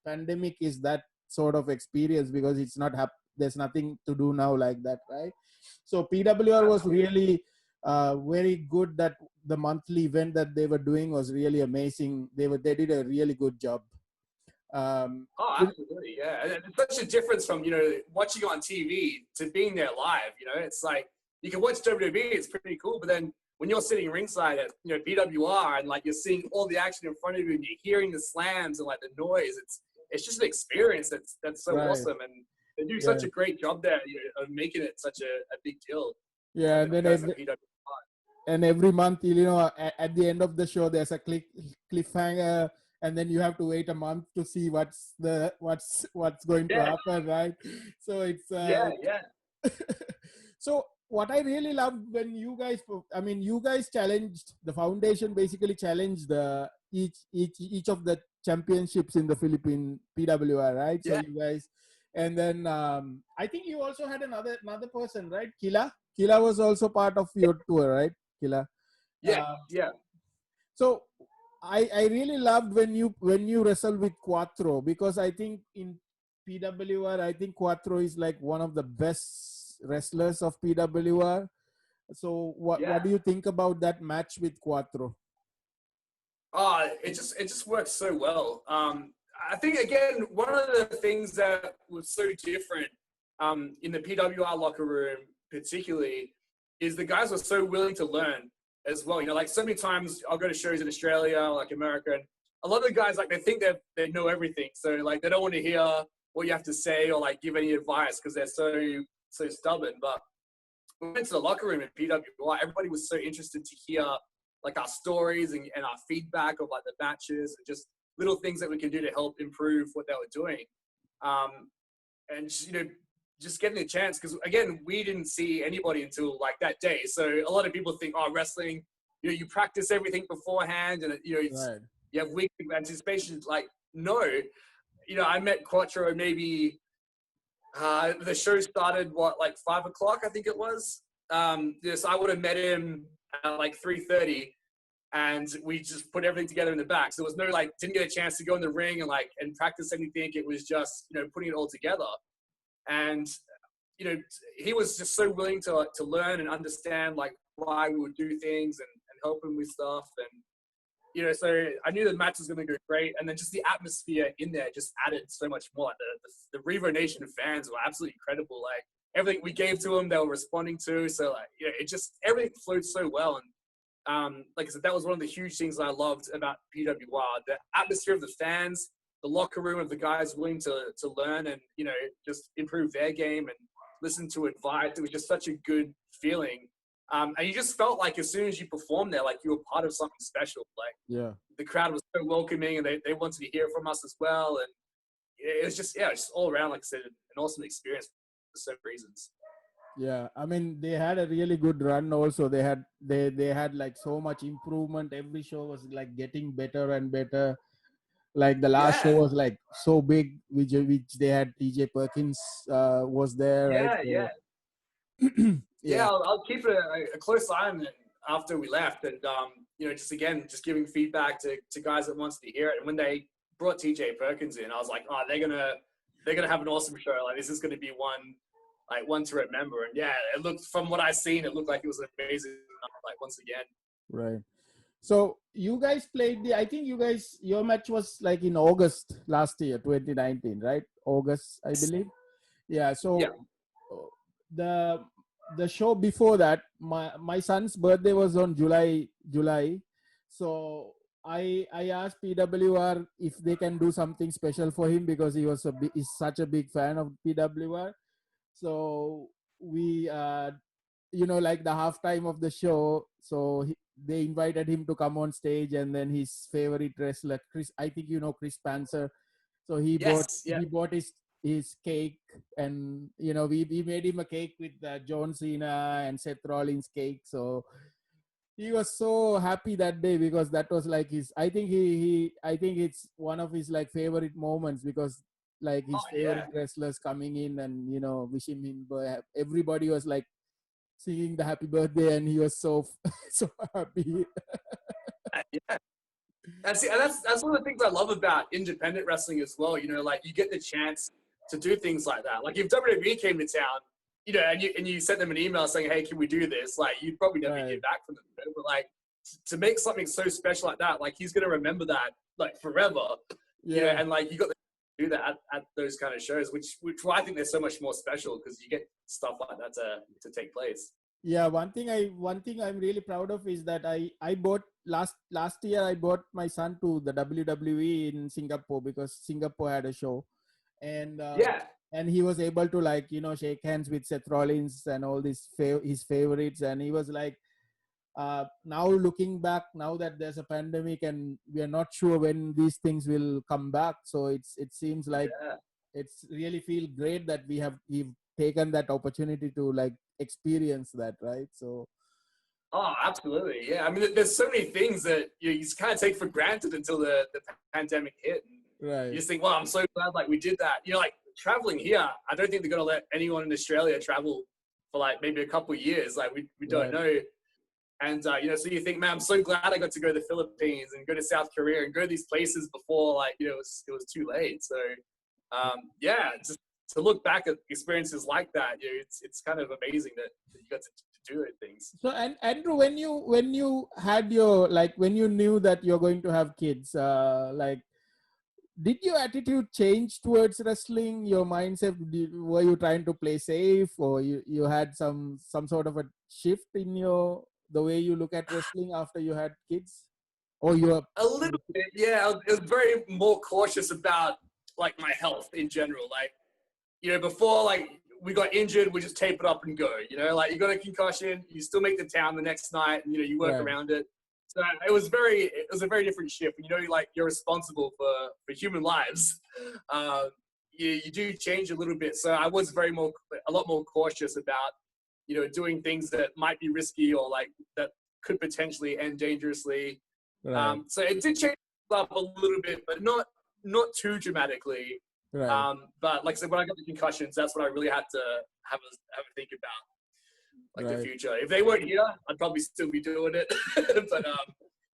pandemic is that sort of experience, because it's not there's nothing to do now like that, right? So PWR was really very good. That the monthly event that they were doing was really amazing. They did a really good job. Absolutely, yeah. And it's such a difference from watching on TV to being there live. It's like you can watch WWE, it's pretty cool, but then when you're sitting ringside at PWR and like you're seeing all the action in front of you and you're hearing the slams and like the noise, it's just an experience that's so awesome, and they do such a great job there of making it such a big deal. Yeah, and then every month, at the end of the show, there's a cliffhanger, and then you have to wait a month to see what's going to happen, right? So it's So what I really loved when you guys challenged the foundation, basically challenged each of the championships in the Philippine PWR, right? So you guys, and then I think you also had another person, right? Kila was also part of your tour, right? Kila. Yeah. So I really loved when you wrestled with Cuatro, because I think in PWR, I think Cuatro is like one of the best wrestlers of PWR. So what do you think about that match with Cuatro? It just works so well. I think again, one of the things that was so different in the PWR locker room particularly is the guys were so willing to learn as well. Like so many times I'll go to shows in Australia, like America, and a lot of the guys, like, they think they know everything. So, like, they don't want to hear what you have to say or, like, give any advice because they're so stubborn. But we went to the locker room at PWI. Everybody was so interested to hear, like, our stories and our feedback of, like, the matches and just little things that we can do to help improve what they were doing. And, you know, just getting a chance, because, again, we didn't see anybody until, like, that day. So a lot of people think, oh, wrestling, you know, you practice everything beforehand and, you know, Right. you have weeks of anticipation. Like, no. You know, I met Quattro maybe the show started, like 5 o'clock, I think it was. Yes, I would have met him at like 3:30, and we just put everything together in the back. So there was no, like, didn't get a chance to go in the ring and practice anything. It was just, you know, putting it all together. And, you know, he was just so willing to learn and understand, like, why we would do things and help him with stuff. And, you know, so I knew the match was going to go great. And then just the atmosphere in there just added so much more. Like the Revo Nation fans were absolutely incredible. Like, everything we gave to them, they were responding to. So, like, you know, it just, everything flowed so well. And like I said, that was one of the huge things I loved about PWR. The atmosphere of the fans, the locker room of the guys willing to learn and, you know, just improve their game and listen to advice. It was just such a good feeling. And you just felt like as soon as you performed there, like you were part of something special. Like, Yeah. the crowd was so welcoming and they wanted to hear from us as well. And it was just, yeah, just all around, like I said, an awesome experience for so many reasons. Yeah, I mean, they had a really good run also. They had like so much improvement. Every show was like getting better and better. Like the last show Yeah. was like so big, which they had TJ Perkins was there, right? Yeah, yeah. So, Yeah, I'll keep a close eye on it after we left. And, you know, just again, just giving feedback to guys that wants to hear it. And when they brought TJ Perkins in, I was like, oh, they're gonna have an awesome show. Like, this is gonna be one to remember. And yeah, it looked, from what I've seen, it looked like it was amazing. Like, once again. right. So you guys played I think your match was like in August last year, 2019, right? August, I believe. Yeah. So Yeah. the show before that, my son's birthday was on July. So I asked PWR if they can do something special for him because he's such a big fan of PWR. So we you know, like the halftime of the show, so they invited him to come on stage, and then his favorite wrestler, Chris, I think you know Chris Panzer. So he bought his cake, and you know, we made him a cake with John Cena and Seth Rollins cake. So he was so happy that day because that was like his, I think I think it's one of his like favorite moments, because like his favorite wrestlers coming in and, you know, wishing him, everybody was like singing the happy birthday, and he was so so happy. Yeah. That's one of the things I love about independent wrestling as well. You know, like, you get the chance to do things like that. Like, if WWE came to town, you know, and you sent them an email saying, "Hey, can we do this?" Like, you'd probably never hear back from them. But like, to make something so special like that, like, he's gonna remember that like forever. Yeah. You know, and like, you got to do that at those kind of shows, which I think they're so much more special because you get stuff like that to take place. Yeah, one thing I'm really proud of is that I bought last year I bought my son to the WWE in Singapore because Singapore had a show, and and he was able to, like, you know, shake hands with Seth Rollins and all these his favorites, and he was like, now looking back, now that there's a pandemic and we are not sure when these things will come back, so it seems like it's really feel great that we've taken that opportunity to like experience that, right? So oh, absolutely. Yeah. I mean, there's so many things that you just kind of take for granted until the pandemic hit. And right. You just think, well, I'm so glad like we did that. You know, like, traveling here, I don't think they're going to let anyone in Australia travel for like maybe a couple of years. Like, we don't know. And, you know, so you think, man, I'm so glad I got to go to the Philippines and go to South Korea and go to these places before, like, you know, it was too late. So, yeah, just to look back at experiences like that, you know, it's kind of amazing that you got to do things. So, and Andrew, when you had your, like, when you knew that you're going to have kids, like, did your attitude change towards wrestling? Your mindset, were you trying to play safe, or you had some sort of a shift in the way you look at wrestling after you had kids? Or you're A little bit, yeah. I was very more cautious about like my health in general. Like, before like we got injured, we just tape it up and go. Like you got a concussion, you still make the town the next night, and you work right, around it. So it was a very different shift. Like you're responsible for human lives. You do change a little bit. So I was a lot more cautious about doing things that might be risky or like that could potentially end dangerously. right, So it did change up a little bit, but not too dramatically. right, But like I said, when I got the concussions, that's what I really had to have a think about, like the right. future. If they weren't here, I'd probably still be doing it.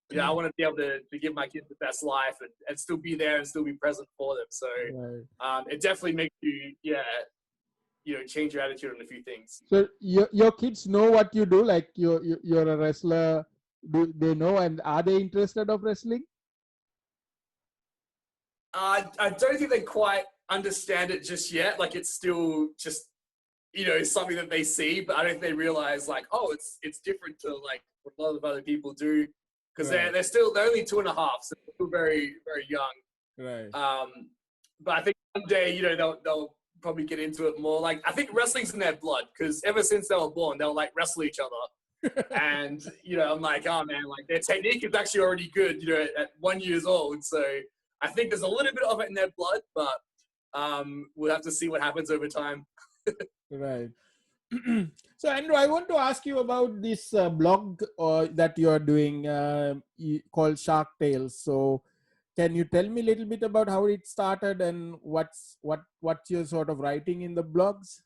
But I want to be able to give my kids the best life and still be there and still be present for them. So Right. it definitely makes you, change your attitude on a few things. So your kids know what you do, like you're a wrestler. Do they know, and are they interested of wrestling? I don't think they quite understand it just yet. Like it's still just something that they see, but I don't think they realize like, oh, it's different to like what a lot of other people do, because Right. they're only 2.5, so they're still very very young. Right. But I think one day they'll probably get into it more. Like I think wrestling's in their blood, because ever since they were born, they'll like wrestle each other. And I'm like, oh man, like their technique is actually already good, at 1 year old. So I think there's a little bit of it in their blood, but we'll have to see what happens over time. Right. So Andrew, I want to ask you about this blog that you're doing called Shark Tales. So can you tell me a little bit about how it started and what's you're sort of writing in the blogs?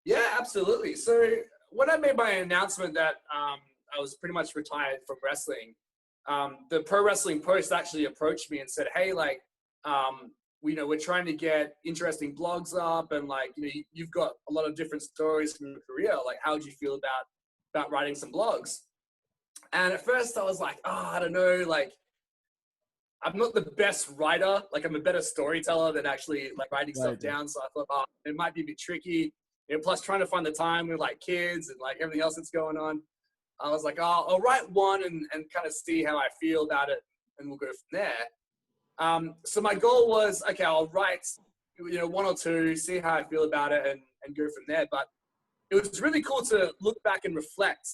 Yeah, absolutely. So when I made my announcement that I was pretty much retired from wrestling, the Pro Wrestling Post actually approached me and said, hey, like, we're trying to get interesting blogs up, and like, you've got a lot of different stories from your career. Like, how do you feel about writing some blogs? And at first I was like, oh, I don't know, like, I'm not the best writer. Like, I'm a better storyteller than actually like writing stuff down. So I thought, oh, it might be a bit tricky. Plus trying to find the time with like kids and like everything else that's going on. I was like, oh, I'll write one and kind of see how I feel about it, and we'll go from there. So my goal was, okay, I'll write, one or two, see how I feel about it, and go from there. But it was really cool to look back and reflect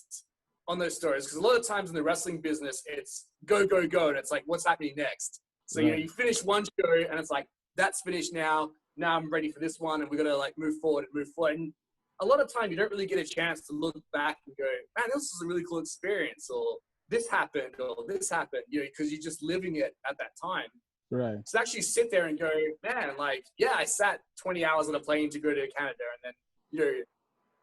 on those stories, because a lot of times in the wrestling business, it's go, go, go, and it's like, what's happening next? So, you finish one show, and it's like, that's finished now. Now I'm ready for this one, and we're going to like move forward. And a lot of time, you don't really get a chance to look back and go, man, this was a really cool experience, or this happened, because you're just living it at that time. Right. So actually sit there and go, man, like, yeah, I sat 20 hours on a plane to go to Canada, and then,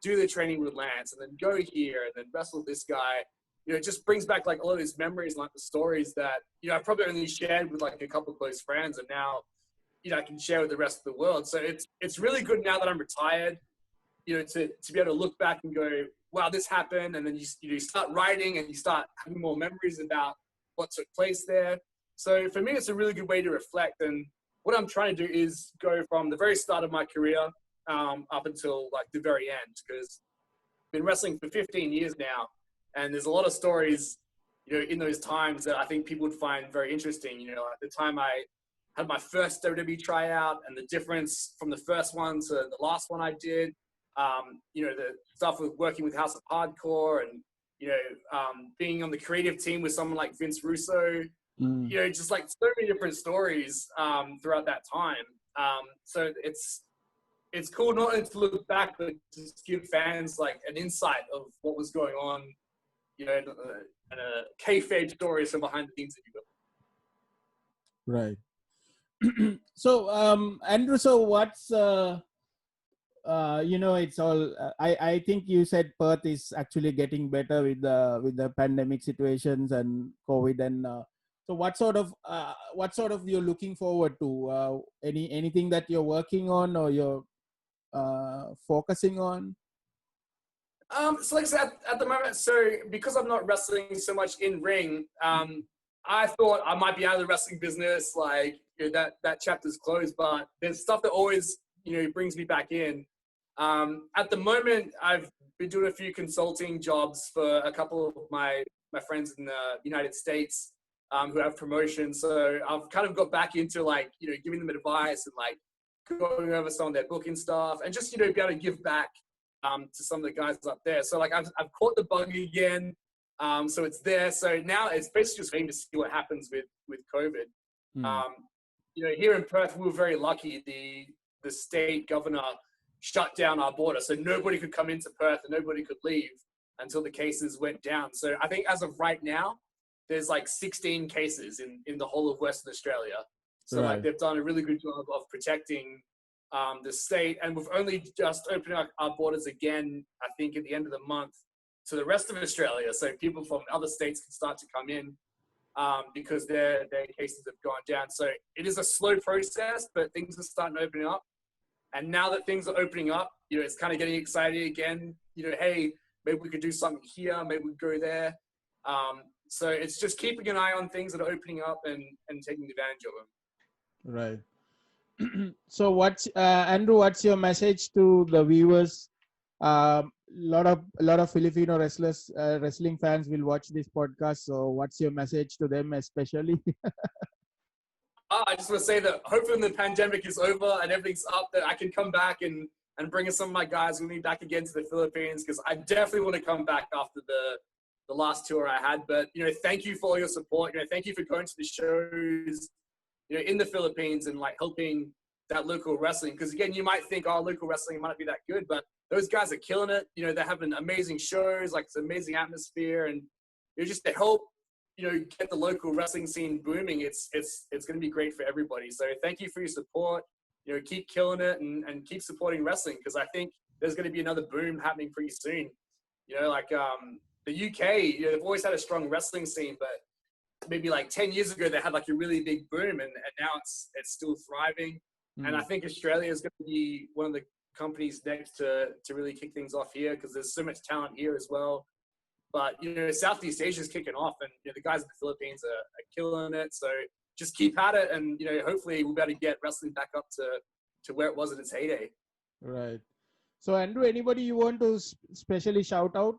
do the training with Lance, and then go here, and then wrestle this guy. It just brings back like a lot of these memories, like the stories that, I probably only shared with like a couple of close friends, and now, I can share with the rest of the world. So it's really good now that I'm retired, to be able to look back and go, wow, this happened. And then you start writing, and you start having more memories about what took place there. So for me, it's a really good way to reflect. And what I'm trying to do is go from the very start of my career up until like the very end, because I've been wrestling for 15 years now. And there's a lot of stories, in those times that I think people would find very interesting. At the time I had my first WWE tryout, and the difference from the first one to the last one I did, the stuff with working with House of Hardcore, and, being on the creative team with someone like Vince Russo, just like so many different stories throughout that time. So it's cool not only to look back, but just give fans like an insight of what was going on, and a kayfabe stories from behind the scenes, if you will. Right. So Andrew, so what's it's all I think you said Perth is actually getting better with the pandemic situations and COVID, and so what sort of you're looking forward to, anything that you're working on or you're focusing on? So like I said, at the moment, so because I'm not wrestling so much in ring, I thought I might be out of the wrestling business, like that chapter's closed, but there's stuff that always, brings me back in. At the moment, I've been doing a few consulting jobs for a couple of my my friends in the United States who have promotions. So I've kind of got back into like, you know, giving them advice and like going over some of their booking stuff and just, you know, be able to give back to some of the guys up there. So like I've caught the bug again. So it's there. So now it's basically just waiting to see what happens with COVID. You know, here in Perth, we were very lucky. The state governor shut down our border. So nobody could come into Perth and nobody could leave until the cases went down. So I think as of right now, there's like 16 cases in the whole of Western Australia. So like they've done a really good job of protecting the state. And we've only just opened up our borders again, I think at the end of the month, to the rest of Australia. So people from other states can start to come in because their cases have gone down. So it is a slow process, but things are starting to open up. And now that things are opening up, you know, it's kind of getting exciting again. You know, hey, maybe we could do something here. Maybe we go there. So it's just keeping an eye on things that are opening up and taking advantage of them. Right. So what's Andrew? What's your message to the viewers? A lot of Filipino wrestling fans will watch this podcast. So what's your message to them, especially? I just want to say that hopefully when the pandemic is over and everything's up, that I can come back and bring some of my guys with me back again to the Philippines, because I definitely want to come back after the last tour I had. But, you know, thank you for all your support. You know, thank you for going to the shows, you know, in the Philippines and like helping that local wrestling. Because again, you might think, oh, local wrestling might not be that good, but those guys are killing it. You know, they're having amazing shows, like it's an amazing atmosphere, and you know, just to help, you know, get the local wrestling scene booming. It's going to be great for everybody. So thank you for your support. You know, keep killing it and keep supporting wrestling, because I think there's going to be another boom happening pretty soon. You know, like the UK, you know, they've always had a strong wrestling scene, but maybe like 10 years ago they had like a really big boom, and now it's still thriving. And I think Australia is going to be one of the companies next to really kick things off here, because there's so much talent here as well. But, you know, Southeast Asia is kicking off, and you know, the guys in the Philippines are killing it. So just keep at it, and, you know, hopefully we'll be able to get wrestling back up to where it was in its heyday. Right. So, Andrew, anybody you want to specially shout out?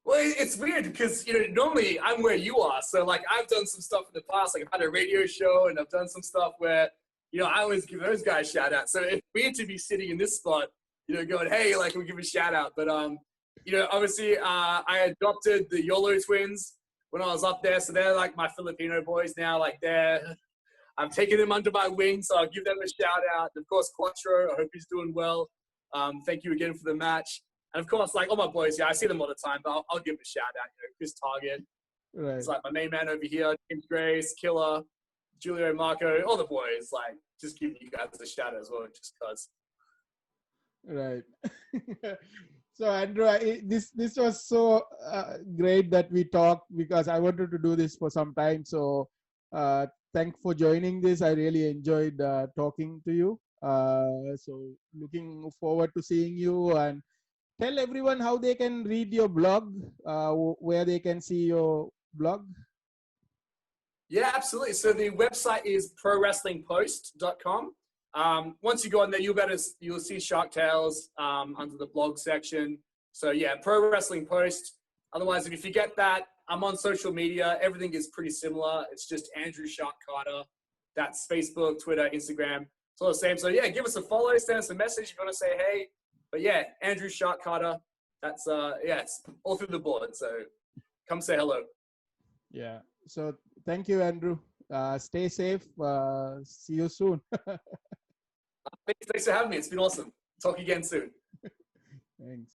Well, it's weird because, you know, normally I'm where you are. So, like, I've done some stuff in the past. Like, I've had a radio show, and I've done some stuff where, you know, I always give those guys shout outs. So it's weird to be sitting in this spot, you know, going, hey, like, we give a shout out. But, you know, obviously I adopted the YOLO twins when I was up there. So they're like my Filipino boys now. Like I've taken them under my wing. So I'll give them a shout out. And of course, Quattro, I hope he's doing well. Thank you again for the match. And of course, like all my boys, yeah, I see them all the time, but I'll give them a shout out. You know, Chris Target. Right. It's like my main man over here, James Grace, Killer, Julio Marco, all the boys. Like, just giving you guys a shout out as well, just because. Right. So Andrew, this was so great that we talked, because I wanted to do this for some time. So thanks for joining this. I really enjoyed talking to you. So looking forward to seeing you, and tell everyone how they can read your blog, where they can see your blog. Yeah, absolutely. So the website is prowrestlingpost.com. Once you go on there, you'll see Shark Tales under the blog section. So yeah, Pro Wrestling Post. Otherwise, if you forget that, I'm on social media. Everything is pretty similar. It's just Andrew Shark Carter. That's Facebook, Twitter, Instagram. It's all the same. So yeah, give us a follow, send us a message if you want to say hey. But yeah, Andrew Shark Carter. That's yeah, it's all through the board. So come say hello. Yeah. So thank you, Andrew. Stay safe. See you soon. Thanks for having me. It's been awesome. Talk again soon. Thanks.